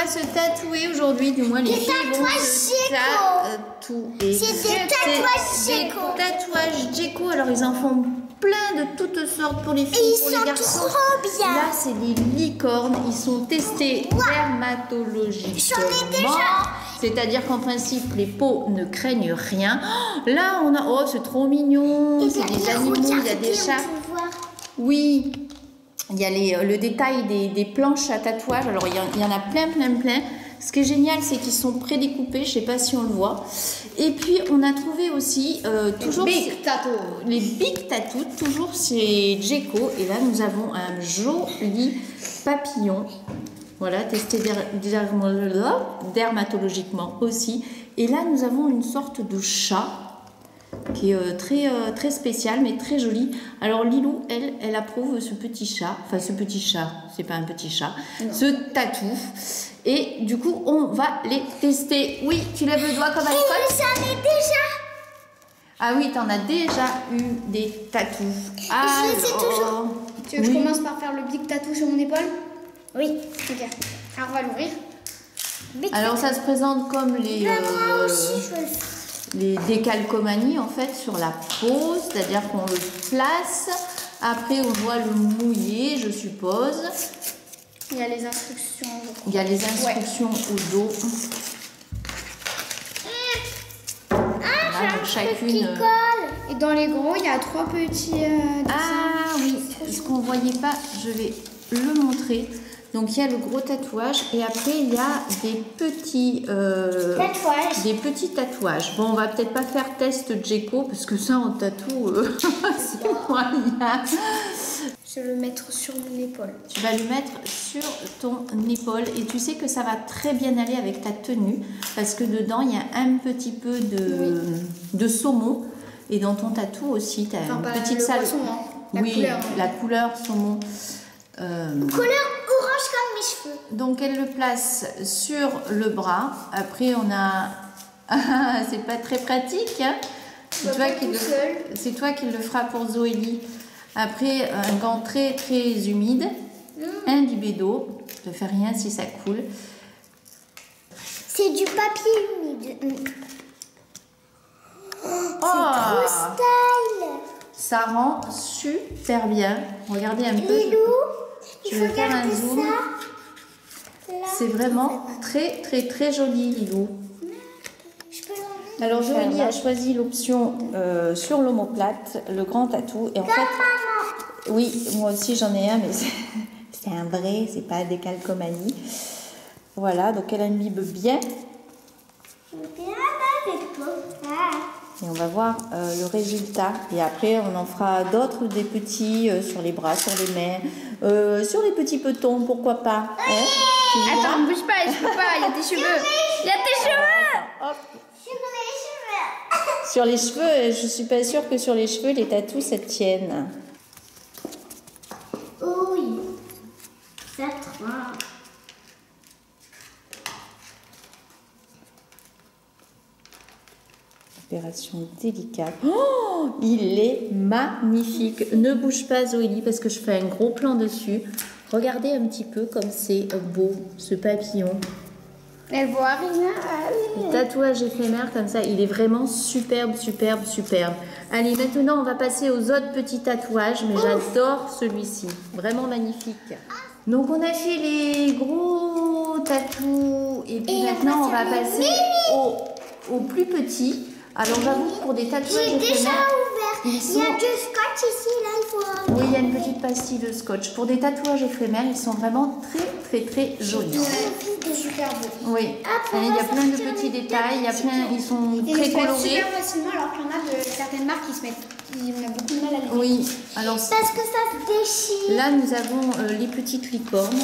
va se tatouer aujourd'hui, du moins les filles vont se tatouer. C'est des tatouages Djeko. Des tatouages Djeko, alors ils en font plein de toutes sortes pour les filles, pour les garçons. Trop bien. Là, c'est des licornes, ils sont testés dermatologiquement. J'en ai déjà. C'est-à-dire qu'en principe, les peaux ne craignent rien. Oh, là, on a... Oh, c'est trop mignon. C'est des animaux, il y a des chats. Oui. Il y a le détail des planches à tatouage. Alors, il y en a plein. Ce qui est génial, c'est qu'ils sont prédécoupés. Je ne sais pas si on le voit. Et puis, on a trouvé aussi toujours les big tattoos, toujours chez Djeko. Et là, nous avons un joli papillon. Voilà, testé dermatologiquement aussi. Et là, nous avons une sorte de chat qui est très spécial, mais très joli. Alors, Lilou, elle approuve ce petit chat. Enfin, ce petit chat, c'est pas un petit chat. Non. Ce tatou. Et du coup, on va les tester. Oui, tu lèves le doigt comme à l'école. J'en ai déjà. Ah oui, t'en as déjà eu des tatous. Je les sais toujours. Tu veux que je commence par faire le big tatou sur mon épaule? Oui. Ok. Alors, on va l'ouvrir. Alors, ça se présente comme les décalcomanies, en fait, sur la peau. C'est-à-dire qu'on le place. Après, on doit le mouiller, je suppose. Il y a les instructions. Il y a les instructions au dos. Voilà, donc chacune. Et dans les gros, il y a 3 petits dessins. Ah oui, ce qu'on ne voyait pas, je vais le montrer. Donc il y a le gros tatouage et après il y a des petits tatouages. Bon, on va peut-être pas faire test Djeko parce que ça en tatou, c'est moyen. Je vais le mettre sur mon épaule. Tu vas le mettre sur ton épaule et tu sais que ça va très bien aller avec ta tenue parce que dedans il y a un petit peu de saumon et dans ton tatou aussi tu as une petite salle. La couleur saumon. Couleur orange comme mes cheveux. Donc elle le place sur le bras. Après on a... c'est pas très pratique. Hein, c'est toi qui le feras pour Zoélie. Après un gant très humide. Un bibet d'eau. Ne fais rien si ça coule. C'est du papier humide. Oh, c'est trop style. Ça rend super bien. Regardez un peu. Lilou, je vais faire un zoom. C'est vraiment très joli, Lilou. Alors Joëlie a choisi l'option sur l'omoplate, le grand tatou. Et en fait, oui, moi aussi j'en ai un, mais c'est un vrai, c'est pas des calcomanies. Voilà, donc elle imbibe bien. Et on va voir le résultat. Et après, on en fera d'autres, des petits sur les bras, sur les mains, sur les petits petons, pourquoi pas. Hein? Attends, ne bouge pas, je peux pas, il y a tes cheveux. Il y a tes cheveux. Hop. Sur les cheveux, je suis pas sûre que sur les cheveux, les tatous, ça tienne. Oui, ça trempe. Opération délicate. Oh, il est magnifique. Ne bouge pas, Zoélie, parce que je fais un gros plan dessus. Regardez un petit peu comme c'est beau, ce papillon. Elle voit rien. Le tatouage éphémère comme ça, il est vraiment superbe. Allez, maintenant, on va passer aux autres petits tatouages, mais j'adore celui-ci. Vraiment magnifique. Donc, on a fait les gros tatous, et puis maintenant, on va passer aux plus petits. Alors, j'avoue, pour des tatouages éphémères, il y a du scotch ici, là, il faut... Oui, il y a une petite pastille de scotch. Pour des tatouages éphémères, ils sont vraiment très jolis. C'est super beau. Oui, il y a plein de petits détails, ils sont très colorés. Super facilement, alors qu'il y en a de certaines marques qui se mettent... On a beaucoup de mal à les... Oui, alors... Parce que ça se déchire. Là, nous avons les petites licornes.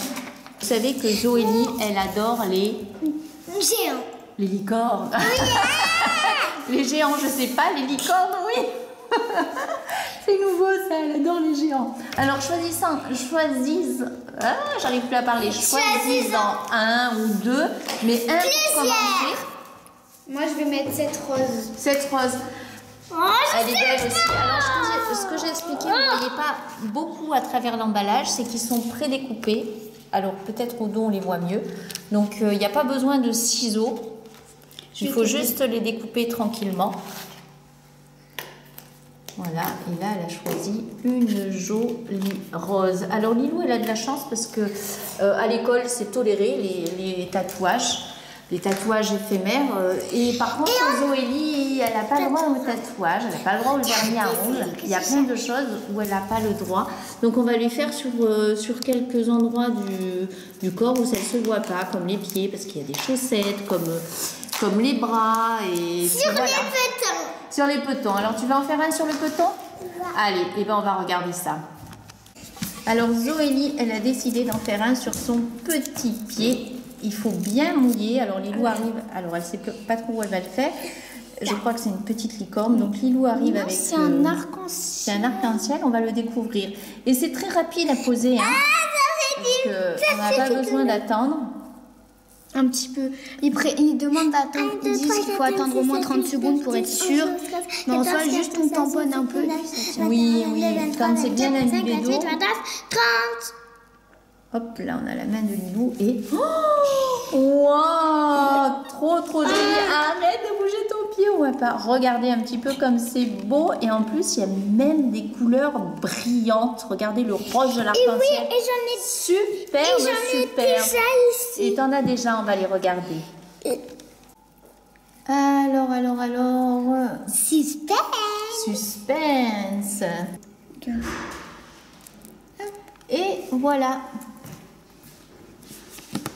Vous savez que Zoélie, elle adore les... Géants. Les licornes. Oh yeah. Les géants, je sais pas, les licornes, oui. C'est nouveau ça, elle adore les géants. Alors j'arrive plus à parler, choisis-en un ou deux, mais un pour commencer. Moi je vais mettre cette rose. Cette rose. Elle est belle aussi. Alors ce que j'ai expliqué, vous ne voyez pas beaucoup à travers l'emballage, c'est qu'ils sont prédécoupés. Alors peut-être au dos on les voit mieux. Donc il n'y a pas besoin de ciseaux. Il faut juste les découper tranquillement. Voilà, et là elle a choisi une jolie rose. Alors Lilou elle a de la chance parce que à l'école c'est toléré les tatouages éphémères. Et par contre Zoélie elle n'a pas le droit au tatouage, elle n'a pas le droit au vernis à ongles. Il y a plein de choses où elle n'a pas le droit. Donc on va lui faire sur quelques endroits du corps où ça ne se voit pas, comme les pieds, parce qu'il y a des chaussettes, comme les bras et sur voilà. les petons. Sur les petons. Alors tu vas en faire un sur le peton? Allez, et ben on va regarder ça. Alors Zoélie, elle a décidé d'en faire un sur son petit pied. Il faut bien mouiller. Alors Lilou arrive. Alors elle sait pas trop où elle va le faire. Je crois que c'est une petite licorne. Donc Lilou arrive avec. C'est un arc-en-ciel. C'est un arc-en-ciel. On va le découvrir. Et c'est très rapide à poser. Hein, parce qu'on n'a pas besoin d'attendre. Un petit peu. Il demande d'attendre. Ils disent qu'il faut attendre au moins 30 secondes pour être sûr. Mais en soi, juste on tamponne un peu. Oui, comme c'est bien imbibé d'eau. 30. Hop, là on a la main de Lilou et... Oh, wow, trop joli. Arrête de bouger ton pied, on va pas regarder un petit peu comme c'est beau. Et en plus, il y a même des couleurs brillantes. Regardez le rose de l'arc-en-ciel. Oui, et j'en ai... Superbe. déjà ici. Et t'en as déjà, on va les regarder. Alors... Suspense. Et voilà.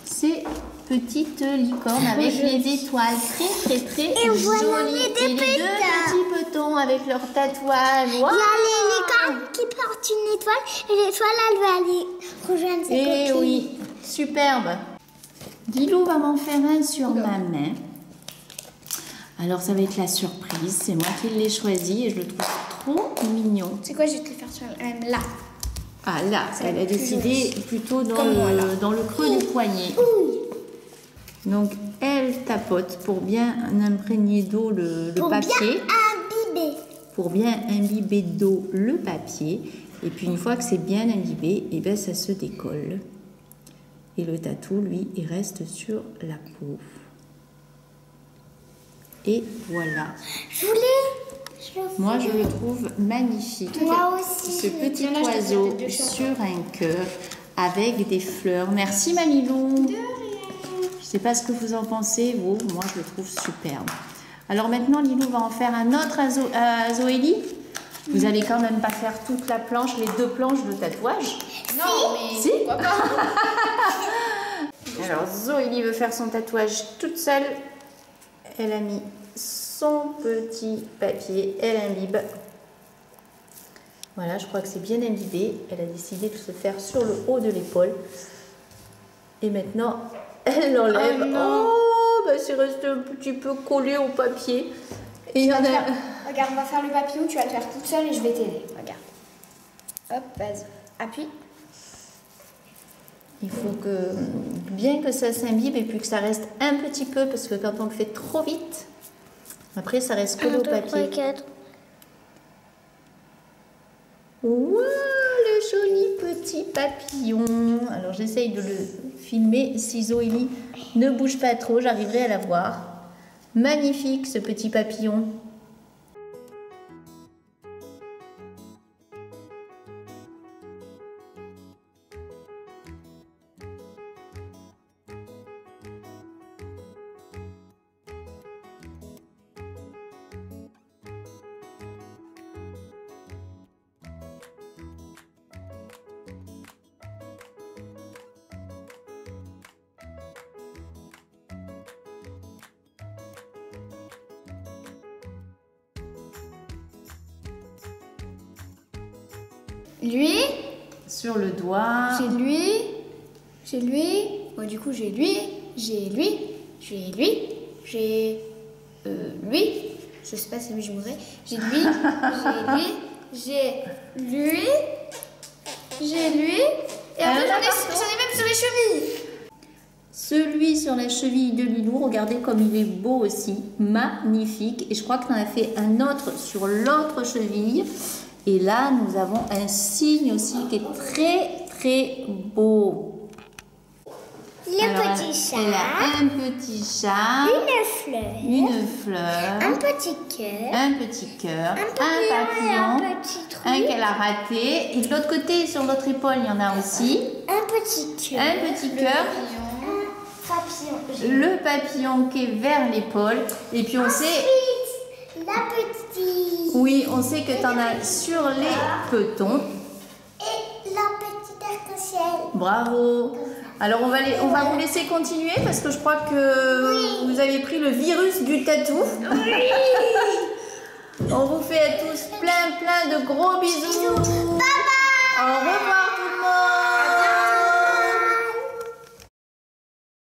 Ces petites licornes avec les étoiles très jolies. Et les deux petits petons avec leur tatouage. Wow. Il y a les licornes qui portent une étoile et l'étoile elle va aller rejoindre ses Et coquilles. oui, superbe. Lilou va m'en faire un sur ma main. Alors ça va être la surprise. C'est moi qui l'ai choisi et je le trouve trop mignon. C'est quoi, je vais te le faire sur là. Ah là, elle a décidé plutôt dans le creux du poignet. Donc elle tapote pour bien imprégner d'eau le papier. Pour bien imbiber d'eau le papier. Et puis une fois que c'est bien imbibé, et ben ça se décolle. Et le tatou, lui, il reste sur la peau. Et voilà. Moi, je le trouve magnifique. Moi aussi. Ce petit oiseau sur un cœur avec des fleurs. Merci, Mamilou. De rien. Je ne sais pas ce que vous en pensez, vous. Moi, je le trouve superbe. Alors maintenant, Lilou va en faire un autre à Zoélie. Vous allez quand même pas faire toute la planche, les 2 planches de tatouage. Non, mais si. pourquoi pas. Alors, Zoélie veut faire son tatouage toute seule. Elle a mis son petit papier, elle imbibe. Voilà, je crois que c'est bien imbibé. Elle a décidé de se faire sur le haut de l'épaule. Et maintenant, elle l'enlève. Oh, bah, c'est resté un petit peu collé au papier. Et il y en a... Regarde, on va faire le papillon, tu vas le faire toute seule et je vais t'aider. Regarde. Hop, vas-y. Appuie. Il faut bien que ça s'imbibe et puis que ça reste un petit peu, parce que quand on le fait trop vite, après ça reste collé au papier. 4. Wow, le joli petit papillon. Alors j'essaye de le filmer. Si Zoélie ne bouge pas trop, j'arriverai à la voir. Magnifique ce petit papillon. Lui, Sur le doigt. j'ai lui. Bon, du coup, j'ai lui. Je sais pas si lui je mourrai. J'ai lui. Et après, j'en ai même sur les chevilles. Celui sur la cheville de Lilou, regardez comme il est beau aussi. Magnifique. Et je crois qu'on a fait un autre sur l'autre cheville. Et là, nous avons un signe aussi qui est très beau. Le petit chat. Elle a un petit chat. Une fleur. Un petit cœur. Un papillon. Un qu'elle a raté. Et de l'autre côté, sur l'autre épaule, il y en a aussi. Un petit cœur. Un petit cœur. Papillon. Le papillon qui est vers l'épaule. Et puis on sait... La petite. Oui, on sait que tu en as sur les petons. Et la petite arc-en-ciel. Bravo. Alors on va vous laisser continuer parce que je crois que vous avez pris le virus du tatou. On vous fait à tous plein de gros bisous. Bye bye. Au revoir tout le monde.